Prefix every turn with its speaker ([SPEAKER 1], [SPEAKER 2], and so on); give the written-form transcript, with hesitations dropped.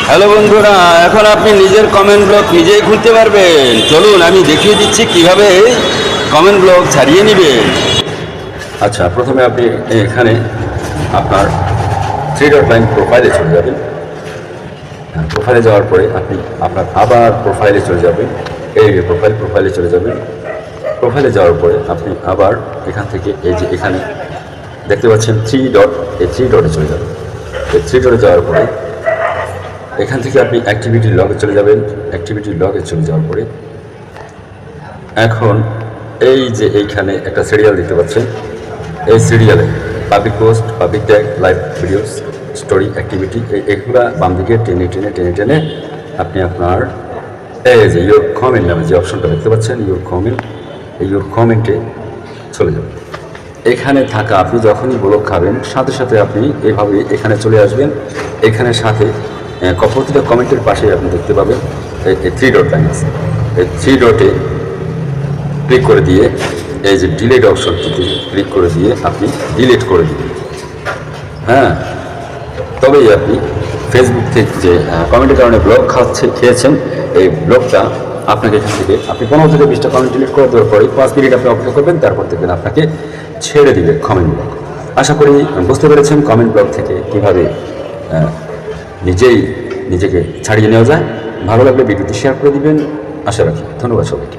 [SPEAKER 1] Hello বন্ধুরা, এখন আপনি নিজের কমেন্ট ব্লগ নিজেই খুলতে পারবেন। চলুন আমি দেখিয়ে দিচ্ছি কিভাবে কমেন্ট ব্লগ ছাড়িয়ে নেবেন। আচ্ছা, প্রথমে আপনি এখানে আপনার থ্রি ডট লাইন প্রোফাইলে চলে যাবেন। প্রোফাইলে যাওয়ার পরে আপনি আপনার আবার প্রোফাইলে চলে যাবেন। এই প্রোফাইলে চলে যাবেন। প্রোফাইলে যাওয়ার পরে আপনি আবার এখান থেকে এই যে এখানে দেখতে পাচ্ছেন থ্রি ডট, এই থ্রি ডটে চলে যাবেন। এই থ্রি ডটে যাওয়ার পরে এখান থেকে আপনি অ্যাক্টিভিটি লগে চলে যাবেন। অ্যাক্টিভিটি লগে চলে যাওয়ার পরে এখন এই যে এইখানে একটা সিরিয়াল দেখতে পাচ্ছেন। এই সিরিয়ালে public post, public tag, live videos, story, activity, এইগুলা বাম দিকে টেনে টেনে টেনে টেনে আপনি আপনার এই যে ইউর কমেন্ট নামে যে অপশনটা দেখতে পাচ্ছেন, ইউর কমেন্ট, এই ইউর কমেন্টে চলে যাবেন। এখানে থাকা আপনি যখনই ব্লগ খাবেন সাথে সাথে আপনি এভাবে এখানে চলে আসবেন। এখানে সাথে প্রতিটা কমেন্টের পাশে আপনি দেখতে পাবেন এই থ্রি ডট লাইন আছে। এই থ্রি ডটে ক্লিক করে দিয়ে এই যে ডিলিট অপশনটিতে ক্লিক করে দিয়ে আপনি ডিলিট করে দিবেন। হ্যাঁ, তবেই আপনি ফেসবুক থেকে যে কমেন্টের কারণে ব্লগ খেয়েছেন, এই ব্লগটা আপনাকে এখান থেকে আপনি 15 থেকে 20টা কমেন্ট ডিলিট করে দেওয়ার পরে 5 মিনিট আপনি অপেক্ষা করবেন, তারপর দেখবেন আপনাকে ছেড়ে দিবে কমেন্ট ব্লগ। আশা করি বুঝতে পেরেছেন কমেন্ট ব্লগ থেকে কীভাবে নিজেকে ছাড়িয়ে নেওয়া যায়। ভালো লাগলে ভিডিওটি শেয়ার করে দিবেন, আশা রাখি। ধন্যবাদ সবাইকে।